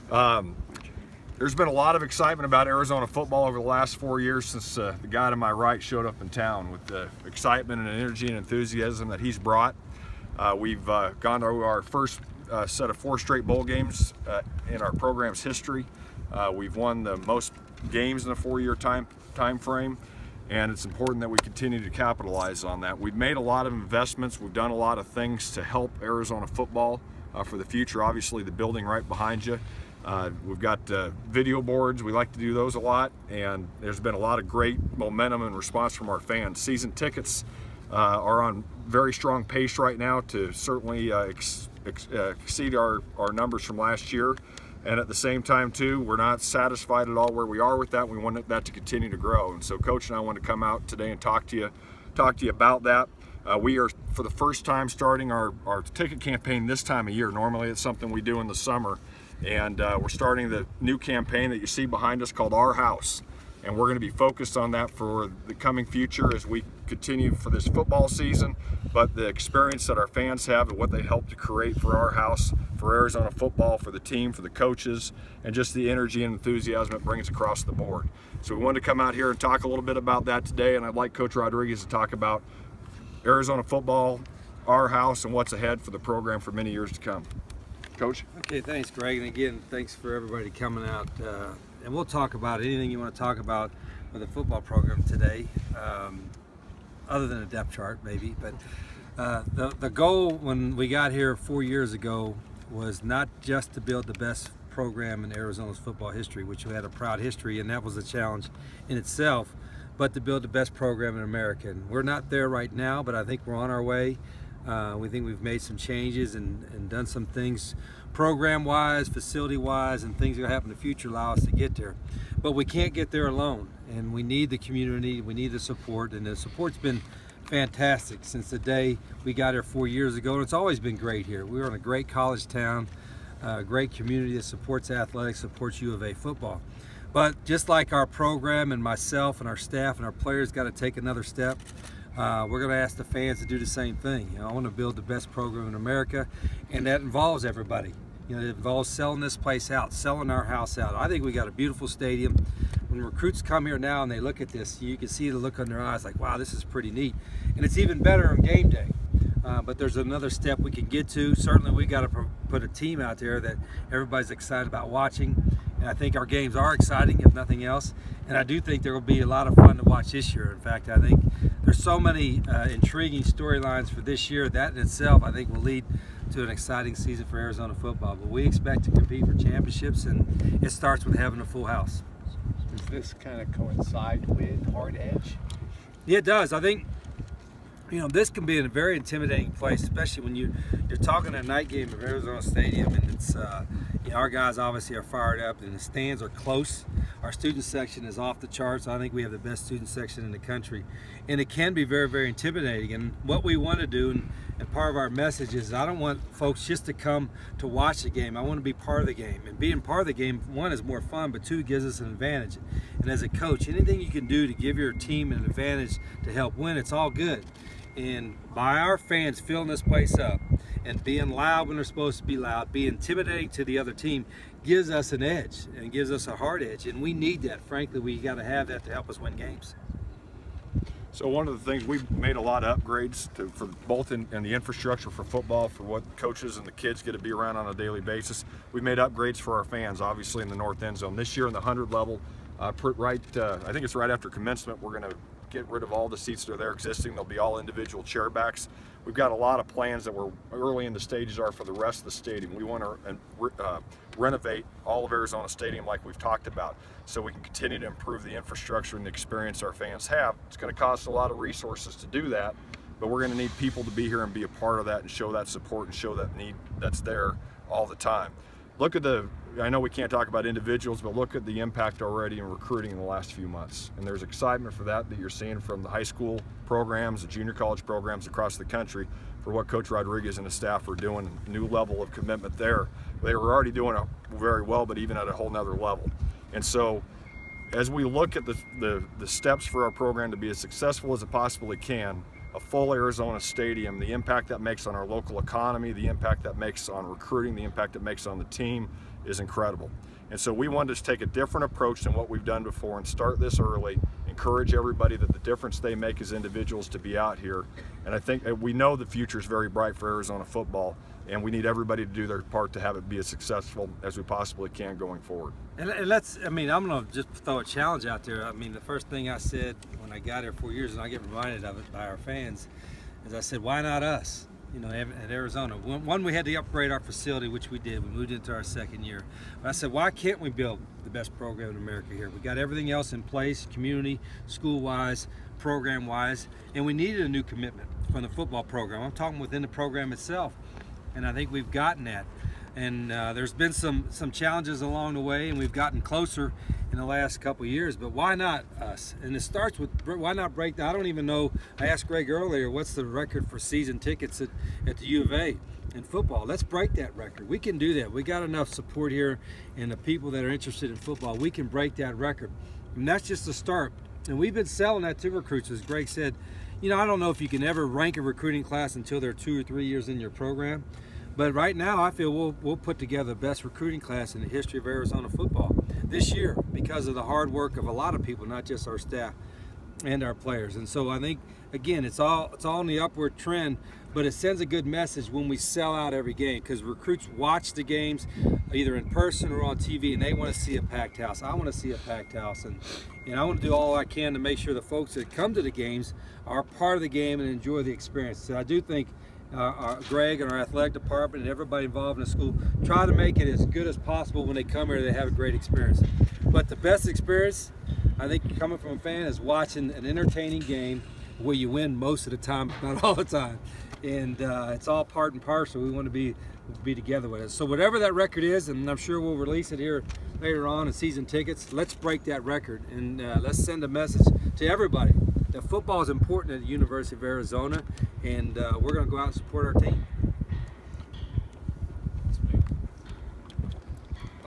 There's been a lot of excitement about Arizona football over the last 4 years since the guy to my right showed up in town with the excitement and energy and enthusiasm that he's brought. We've gone to our first set of 4 straight bowl games in our program's history. We've won the most games in a 4-year time frame, and it's important that we continue to capitalize on that. We've made a lot of investments. We've done a lot of things to help Arizona football for the future. Obviously, the building right behind you. We've got video boards. We like to do those a lot, and there's been a lot of great momentum and response from our fans. Season tickets are on very strong pace right now to certainly exceed our numbers from last year. And at the same time too, we're not satisfied at all where we are with that. We want that to continue to grow. And so Coach and I want to come out today and talk to you about that. We are, for the first time, starting our ticket campaign this time of year. Normally it's something we do in the summer. And we're starting the new campaign that you see behind us called Our House. And we're going to be focused on that for the coming future as we continue for this football season, but the experience that our fans have and what they help to create for our house, for Arizona football, for the team, for the coaches, and just the energy and enthusiasm it brings across the board. So we wanted to come out here and talk a little bit about that today, and I'd like Coach Rodriguez to talk about Arizona football, our house, and what's ahead for the program for many years to come. Coach? Okay, thanks, Greg, and again, thanks for everybody coming out. And we'll talk about anything you want to talk about with the football program today, other than a depth chart, maybe. But the goal when we got here 4 years ago was not just to build the best program in Arizona's football history, which we had a proud history, and that was a challenge in itself, but to build the best program in America. And we're not there right now, but I think we're on our way. We think we've made some changes and done some things program-wise, facility-wise, and things that will happen in the future allow us to get there. But we can't get there alone, and we need the community, we need the support, and the support's been fantastic since the day we got here 4 years ago, and it's always been great here. We're in a great college town, a great community that supports athletics, supports U of A football. But just like our program and myself and our staff and our players got to take another step, we're going to ask the fans to do the same thing. You know, I want to build the best program in America, and that involves everybody. You know, it involves selling this place out, selling our house out. I think we got a beautiful stadium. When recruits come here now and they look at this, you can see the look on their eyes like, wow, this is pretty neat. And it's even better on game day. But there's another step we can get to. Certainly we got to put a team out there that everybody's excited about watching. And I think our games are exciting, if nothing else. And I do think there will be a lot of fun to watch this year. In fact, I think there's so many intriguing storylines for this year. That in itself, I think, will lead to an exciting season for Arizona football. But we expect to compete for championships, and it starts with having a full house. Does this kind of coincide with Hard Edge? Yeah, it does. I think, you know, this can be a very intimidating place, especially when you're talking a night game of Arizona Stadium, and it's you know, our guys obviously are fired up, and the stands are close. Our student section is off the charts. I think we have the best student section in the country, and it can be very, very intimidating. And what we want to do, and part of our message is, I don't want folks just to come to watch the game. I want to be part of the game, and being part of the game, one, is more fun, but two, gives us an advantage. And as a coach, anything you can do to give your team an advantage to help win, it's all good. And by our fans filling this place up and being loud when they're supposed to be loud, being intimidating to the other team, gives us an edge and gives us a hard edge, and we need that. Frankly, we got to have that to help us win games. So one of the things, we've made a lot of upgrades for both in the infrastructure for football, for what coaches and the kids get to be around on a daily basis. We've made upgrades for our fans, obviously, in the north end zone. This year in the 100 level, I think it's right after commencement, we're going to get rid of all the seats that are there existing. They'll be all individual chair backs. We've got a lot of plans that we're early in the stages are for the rest of the stadium. We want to renovate all of Arizona Stadium like we've talked about, so we can continue to improve the infrastructure and the experience our fans have. It's going to cost a lot of resources to do that, but we're going to need people to be here and be a part of that and show that support and show that need that's there all the time. Look at I know we can't talk about individuals, but look at the impact already in recruiting in the last few months. And there's excitement for that you're seeing from the high school programs, the junior college programs across the country for what Coach Rodriguez and his staff are doing, a new level of commitment there. They were already doing it very well, but even at a whole nother level. And so as we look at the steps for our program to be as successful as it possibly can, a full Arizona stadium, the impact that makes on our local economy, the impact that makes on recruiting, the impact it makes on the team is incredible. And so we wanted to take a different approach than what we've done before and start this early, encourage everybody that the difference they make as individuals to be out here. And I think we know the future is very bright for Arizona football, and we need everybody to do their part to have it be as successful as we possibly can going forward. And let's, I mean, I'm going to just throw a challenge out there. I mean, the first thing I said when I got here 4 years, and I get reminded of it by our fans, is I said, why not us? You know, at Arizona. One, we had to upgrade our facility, which we did. We moved into our second year. But I said, why can't we build the best program in America here? We got everything else in place, community, school-wise, program-wise, and we needed a new commitment from the football program. I'm talking within the program itself, and I think we've gotten that. And there's been some challenges along the way, and we've gotten closer in the last couple of years, but why not us? And it starts with, why not break down? I don't even know, I asked Greg earlier, what's the record for season tickets at the U of A in football? Let's break that record. We can do that. We got enough support here, and the people that are interested in football, we can break that record. And that's just the start. And we've been selling that to recruits, as Greg said. You know, I don't know if you can ever rank a recruiting class until they're 2 or 3 years in your program. But right now, I feel we'll put together the best recruiting class in the history of Arizona football this year because of the hard work of a lot of people, not just our staff and our players. And so I think, again, it's all in the upward trend, but it sends a good message when we sell out every game, because recruits watch the games either in person or on TV, and they want to see a packed house. I want to see a packed house, and I want to do all I can to make sure the folks that come to the games are part of the game and enjoy the experience. So I do think Greg and our athletic department and everybody involved in the school try to make it as good as possible. When they come here, they have a great experience. But the best experience, I think, coming from a fan, is watching an entertaining game where you win most of the time, not all the time. And it's all part and parcel. We want to be together with it. So whatever that record is, and I'm sure we'll release it here later on in season tickets, let's break that record, and let's send a message to everybody that football is important at the University of Arizona, and we're going to go out and support our team.